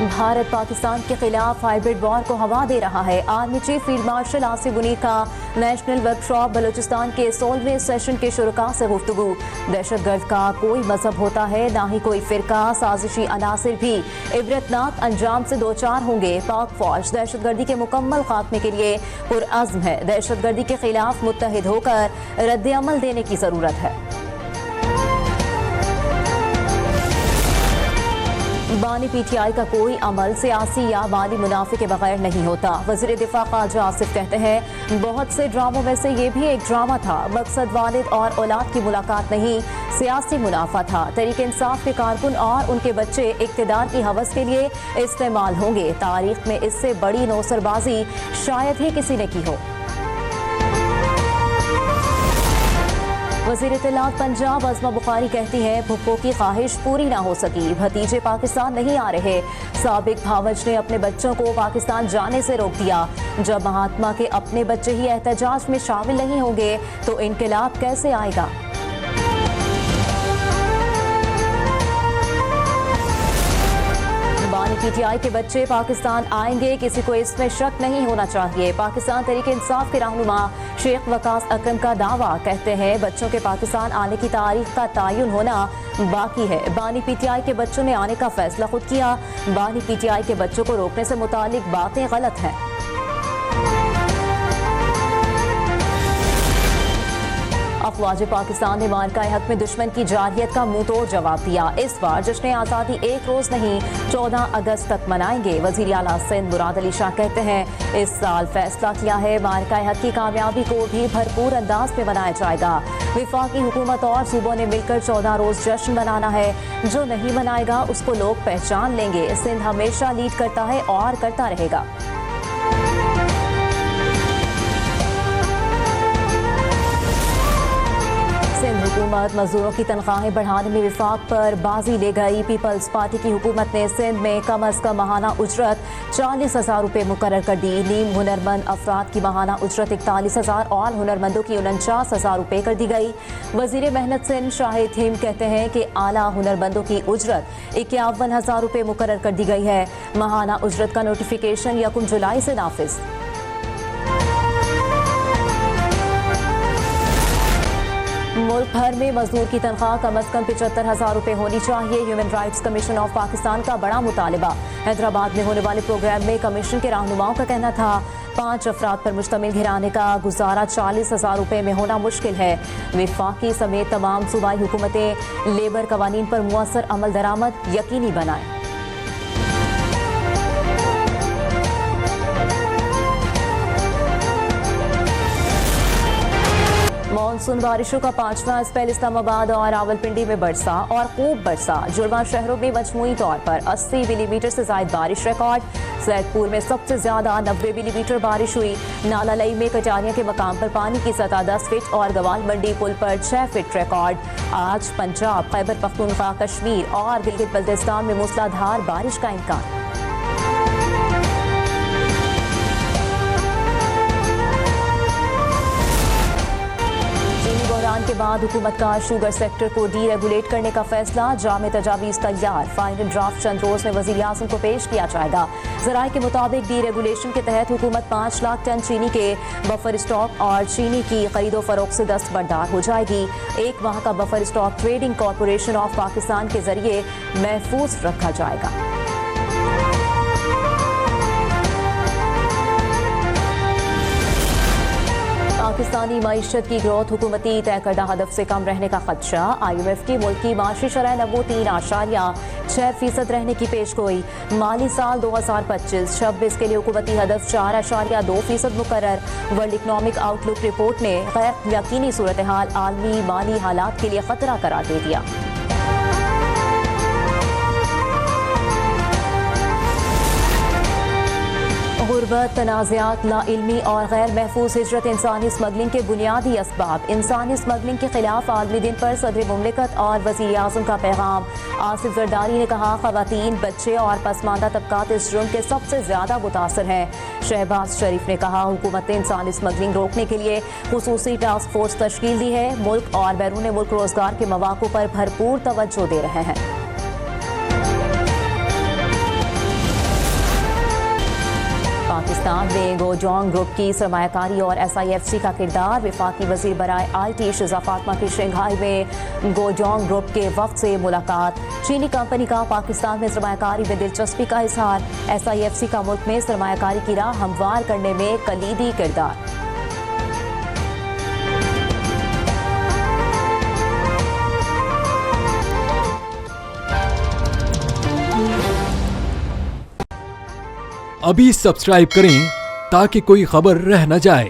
भारत पाकिस्तान के खिलाफ hybrid war को हवा दे रहा है। Army chief field marshal Asif Munir का नेशनल वर्कशॉप बलूचिस्तान के 16वें सेशन के शुरका से गुफ्तगू। दहशतगर्द का कोई मजहब होता है ना ही कोई फिरका, साजिशी अनासिर भी इबरतनाक अंजाम से दो चार होंगे। पाक फौज दहशतगर्दी के मुकम्मल खात्मे के लिए पुरअज़्म है। दहशतगर्दी के खिलाफ मुत्तहिद होकर रद्द-ए-अमल देने की जरूरत है। बानी पीटीआई का कोई अमल सियासी या माली मुनाफे के बगैर नहीं होता। वज़ीर दिफा ख्वाजा आसिफ कहते हैं, बहुत से ड्रामों में से ये भी एक ड्रामा था। मकसद वालिद और औलाद की मुलाकात नहीं, सियासी मुनाफा था। तहरीक इंसाफ के कारकुन और उनके बच्चे इक़्तिदार की हवस के लिए इस्तेमाल होंगे। तारीख में इससे बड़ी नौसरबाजी शायद ही किसी ने की हो। वज़ीर इत्तलात पंजाब अज़मा बुखारी कहती है, भुक्कों की ख्वाहिश पूरी ना हो सकी, भतीजे पाकिस्तान नहीं आ रहे। साबिक भावज ने अपने बच्चों को पाकिस्तान जाने से रोक दिया। जब महात्मा के अपने बच्चे ही एहतजाज में शामिल नहीं होंगे तो इनकलाब कैसे आएगा। बानी पीटीआई के बच्चे पाकिस्तान आएंगे, किसी को इसमें शक नहीं होना चाहिए। पाकिस्तान तहरीक इंसाफ के रहनुमा शेख वकास अकरम का दावा, कहते हैं बच्चों के पाकिस्तान आने की तारीख का तयन होना बाकी है। बानी पीटीआई के बच्चों ने आने का फैसला खुद किया। बानी पीटीआई के बच्चों को रोकने से मुतालिक बातें गलत हैं। अफवाज पाकिस्तान ने मार्का हक में दुश्मन की जारहियत का मुंह तोड़ जवाब दिया। इस बार जश्न आज़ादी एक रोज नहीं 14 अगस्त तक मनाएंगे। वज़ीर आला सिंध मुराद अली शाह कहते हैं, इस साल फैसला किया है मार्का हक की कामयाबी को भी भरपूर अंदाज में मनाया जाएगा। विफाकी हुकूमत और सूबों ने मिलकर 14 रोज जश्न मनाना है। जो नहीं मनाएगा उसको लोग पहचान लेंगे। सिंध हमेशा लीड करता है और करता रहेगा। सिंध हुकूमत मजदूरों की तनख्वाहें बढ़ाने में विफाक पर बाजी ले गई। पीपल्स पार्टी की हुकूमत ने सिंध में कम अज कम माहाना उजरत 40,000 रुपये मुकर्रर कर दी। नीम हुनरमंद अफराद की माहाना उजरत 41,000 और हुनरमंदों की 49,000 रुपये कर दी गई। वजीर मेहनत सिंध शाहिद हिम कहते हैं कि आला हुनरमंदों की उजरत 51,000 रुपये मुकर्रर कर दी गई है। माहाना उजरत का नोटिफिकेशन 1 जुलाई से नाफिज। मुल्क भर में मजदूर की तनख्वाह कम अज कम 75,000 रुपये होनी चाहिए। Human rights commission of Pakistan का बड़ा मुतालबा। हैदराबाद में होने वाले प्रोग्राम में कमीशन के रहनुमाओं का कहना था, 5 अफराद पर मुश्तमिल घराने का गुजारा 40,000 रुपये में होना मुश्किल है। विफाकी समेत तमाम सूबाई हुकूमतें लेबर कवानीन पर मुअस्सर अमल दरामद यकीनी बनाएं। मानसून बारिशों का 5वां स्पेल इस्लामाबाद और रावलपिंडी में बरसा और खूब बरसा। जुड़वा शहरों में मजमूई तौर पर 80 मिलीमीटर से ज्यादा बारिश रिकॉर्ड। सैदपुर में सबसे ज्यादा 90 मिलीमीटर बारिश हुई। नालालई में कटारिया के मकाम पर पानी की सतह 10 फीट और गवाल मंडी पुल पर 6 फीट रिकॉर्ड। आज पंजाब, खैबर पख्तूनख्वा, कश्मीर और गिलगित बल्तिस्तान में मूसलाधार बारिश का इम्कान। के बाद हुकूमत का शुगर सेक्टर को डीरेगुलेट करने का फैसला। जामे तजावीज़ तैयार। फाइनल ड्राफ्ट चंद रोज में वज़ीर आज़म को पेश किया जाएगा। ज़राए के मुताबिक डीरेगुलेशन के तहत हुकूमत 5 लाख टन चीनी के बफर स्टॉक और चीनी की खरीदो फरोख्त से दस्तबरदार हो जाएगी। 1 माह का buffer stock trading corporation of Pakistan के जरिए महफूज रखा जाएगा। पाकिस्तानी मईशत की ग्रोथ हुकूमती तय करदा हदफ से कम रहने का खदशा। IMF की मुल्क की माशी शरह नमो 3.6% रहने की पेशगोई। माली साल 2025-26 के लिए हुकूमती हदफ 4.2% मुकर्रर। वर्ल्ड इकनॉमिक आउटलुक रिपोर्ट ने गैर यकीनी सूरत हाल आलमी माली हालात के लिए खतरा करार दे दिया। गुर्बत, तनाज़ात, नाइल्मी और गैर महफूज हिजरत इंसानी स्मगलिंग के बुनियादी असबाब। इंसानी स्मगलिंग के खिलाफ आलमी दिन पर सदर मुमलिकत और वज़ीर आज़म का पैगाम। आसिफ जरदारी ने कहा, ख़वातीन, बच्चे और पसमानदा तबकात इस जुर्म के सबसे ज़्यादा मुतासर हैं। शहबाज शरीफ ने कहा, हुकूमत ने इंसानी स्मगलिंग रोकने के लिए खुसूसी टास्क फोर्स तश्कील दी है। मुल्क और बैरून मुल्क रोजगार के मौक़ों पर भरपूर तवज्जो दे रहे हैं। पाकिस्तान में गोजोंग ग्रुप की सरमायाकारी और SIFC का किरदार। वफाकी वजीर बराए IT शिजा फातिमा की शंघाई में गोजोंग ग्रुप के वफ्द से मुलाकात। चीनी कंपनी का पाकिस्तान में सरमायाकारी में दिलचस्पी का इजहार। SIFC का मुल्क में सरमायाकारी की राह हमवार करने में कलीदी किरदार। अभी सब्सक्राइब करें ताकि कोई खबर रह न जाए।